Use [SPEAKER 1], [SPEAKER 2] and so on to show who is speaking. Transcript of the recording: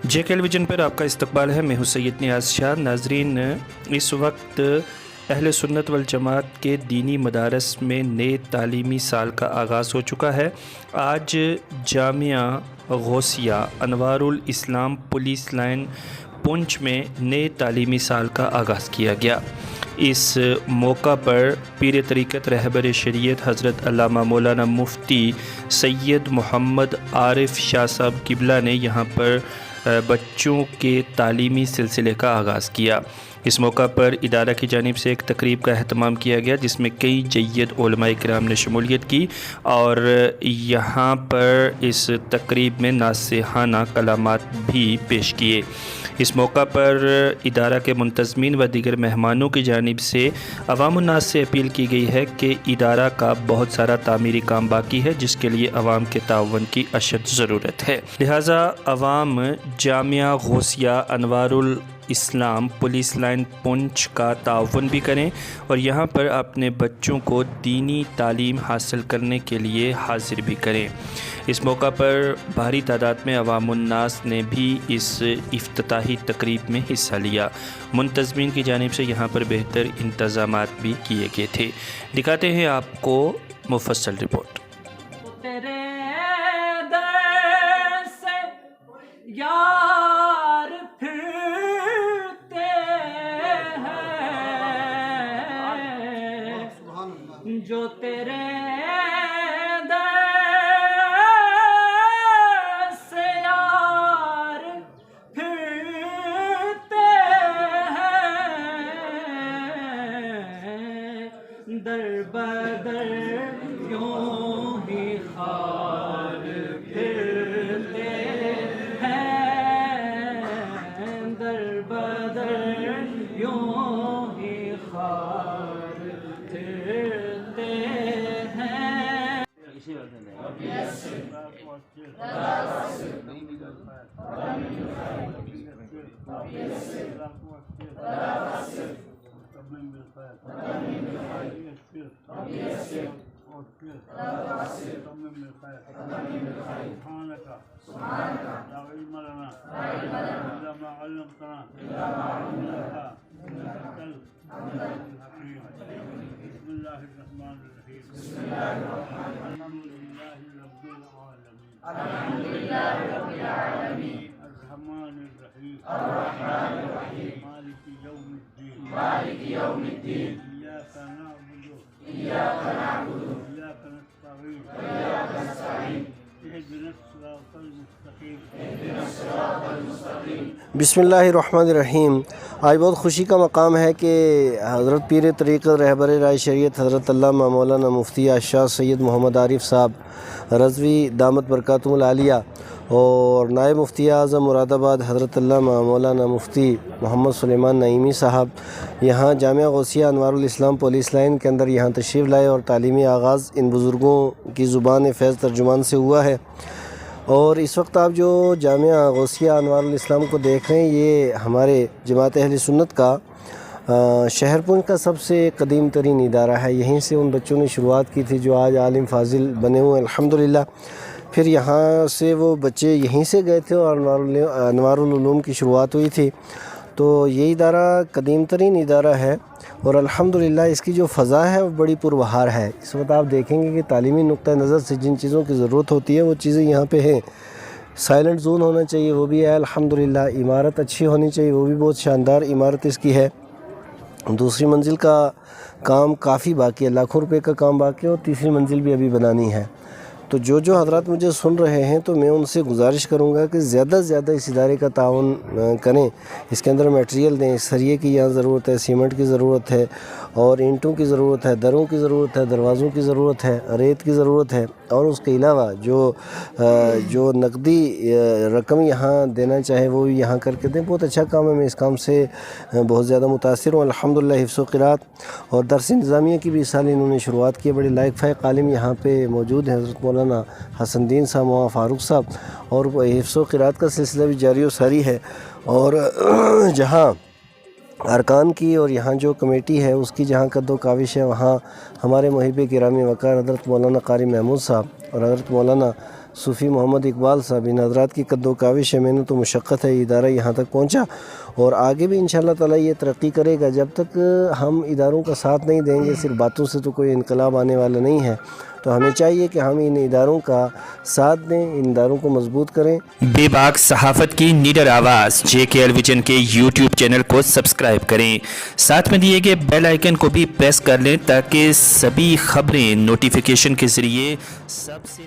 [SPEAKER 1] جے کے L vision پر آپ کا استقبال ہے۔ میں ہوں سید نیاز شاہ۔ ناظرین، اس وقت اہل سنت والجماعت کے دینی مدارس میں نئے تعلیمی سال کا آغاز ہو چکا ہے۔ آج جامعہ غوثیہ انوار الاسلام پولیس لائن پونچھ میں نئے تعلیمی سال کا آغاز کیا گیا۔ اس موقع پر پیر طریقت رہبر شریعت حضرت علامہ مولانا مفتی سید محمد عارف شاہ صاحب قبلہ نے یہاں پر بچوں کے تعلیمی سلسلے کا آغاز کیا۔ اس موقع پر ادارہ کی جانب سے ایک تقریب کا اہتمام کیا گیا جس میں کئی جید علماء کرام نے شمولیت کی، اور یہاں پر اس تقریب میں ناصحانہ کلمات بھی پیش کیے۔ اس موقع پر ادارہ کے منتظمین و دیگر مہمانوں کی جانب سے عوام الناس سے اپیل کی گئی ہے کہ ادارہ کا بہت سارا تعمیری کام باقی ہے جس کے لیے عوام کے تعاون کی اشد ضرورت ہے، لہٰذا عوام جامعہ غوثیہ انوار الاسلام پولیس لائن پونچھ کا تعاون بھی کریں اور یہاں پر اپنے بچوں کو دینی تعلیم حاصل کرنے کے لیے حاضر بھی کریں۔ اس موقع پر بھاری تعداد میں عوام الناس نے بھی اس افتتاحی تقریب میں حصہ لیا۔ منتظمین کی جانب سے یہاں پر بہتر انتظامات بھی کیے گئے تھے۔ دکھاتے ہیں آپ کو مفصل رپورٹ۔
[SPEAKER 2] یار پھرتے ہیں جو تیرے در سے یار پھرتے ہیں، در بدر یوں ہی خار پھرتے مالك يوم الدين إياك نعبد وإياك نستعين اهدنا الصراط المستقيم۔
[SPEAKER 3] بسم اللہ الرحمن الرحیم۔ آج بہت خوشی کا مقام ہے کہ حضرت پیر طریقت رہبر رائے شریعت حضرت علامہ مولانا مفتی شاہ سید محمد عارف صاحب رضوی دامت برکاتہم العالیہ اور نائب مفتی اعظم مراد آباد حضرت علامہ مولانا مفتی محمد سلیمان نعیمی صاحب یہاں جامعہ غوثیہ انوار الاسلام پولیس لائن کے اندر یہاں تشریف لائے اور تعلیمی آغاز ان بزرگوں کی زبان فیض ترجمان سے ہوا ہے۔ اور اس وقت آپ جو جامعہ غوثیہ انوار الاسلام کو دیکھ رہے ہیں یہ ہمارے جماعت اہل سنت کا شہر پونچھ کا سب سے قدیم ترین ادارہ ہے۔ یہیں سے ان بچوں نے شروعات کی تھی جو آج عالم فاضل بنے ہوئے ہیں الحمدللہ۔ پھر یہاں سے وہ بچے یہیں سے گئے تھے اور انوار العلوم کی شروعات ہوئی تھی۔ تو یہ ادارہ قدیم ترین ادارہ ہے اور الحمدللہ اس کی جو فضا ہے وہ بڑی پربہار ہے۔ اس وقت آپ دیکھیں گے کہ تعلیمی نقطہ نظر سے جن چیزوں کی ضرورت ہوتی ہے وہ چیزیں یہاں پہ ہیں۔ سائلنٹ زون ہونا چاہیے وہ بھی ہے الحمدللہ، عمارت اچھی ہونی چاہیے وہ بھی بہت شاندار عمارت اس کی ہے۔ دوسری منزل کا کام کافی باقی ہے، لاکھوں روپے کا کام باقی ہے اور تیسری منزل بھی ابھی بنانی ہے۔ تو جو حضرات مجھے سن رہے ہیں تو میں ان سے گزارش کروں گا کہ زیادہ سے زیادہ اس ادارے کا تعاون کریں، اس کے اندر میٹیریل دیں۔ سریے کی یہاں ضرورت ہے، سیمنٹ کی ضرورت ہے اور اینٹوں کی ضرورت ہے، دروں کی ضرورت ہے، دروازوں کی ضرورت ہے، ریت کی ضرورت ہے، اور اس کے علاوہ جو نقدی رقم یہاں دینا چاہے وہ یہاں کر کے دیں۔ بہت اچھا کام ہے، میں اس کام سے بہت زیادہ متاثر ہوں الحمدللہ۔ حفظ و قراءت اور درس نظامیہ کی بھی اس سال انہوں نے شروعات کی ہے۔ بڑے لائق فائق عالم یہاں پہ موجود ہیں، حضرت مولانا حسن دین صاحب، مولانا فاروق صاحب، اور حفظ و قراءت کا سلسلہ بھی جاری و ساری ہے۔ اور جہاں ارکان کی اور یہاں جو کمیٹی ہے اس کی جہاں قد و کاوش ہے، وہاں ہمارے محب گرامی وقار حضرت مولانا قاری محمود صاحب اور حضرت مولانا صوفی محمد اقبال صاحب، ان حضرات کی قد و کاوش ہے، محنت و مشقت ہے یہ ادارہ یہاں تک پہنچا، اور آگے بھی انشاءاللہ تعالیٰ یہ ترقی کرے گا۔ جب تک ہم اداروں کا ساتھ نہیں دیں گے، صرف باتوں سے تو کوئی انقلاب آنے والا نہیں ہے، تو ہمیں چاہیے کہ ہم ان اداروں کا ساتھ دیں، ان اداروں کو مضبوط کریں۔
[SPEAKER 1] بے باک صحافت کی نیڈر آواز JKL ویژن کے YouTube چینل کو سبسکرائب کریں، ساتھ میں دیے گئے بیل آئیکن کو بھی پریس کر لیں تاکہ سبھی خبریں نوٹیفیکیشن کے ذریعے سب سے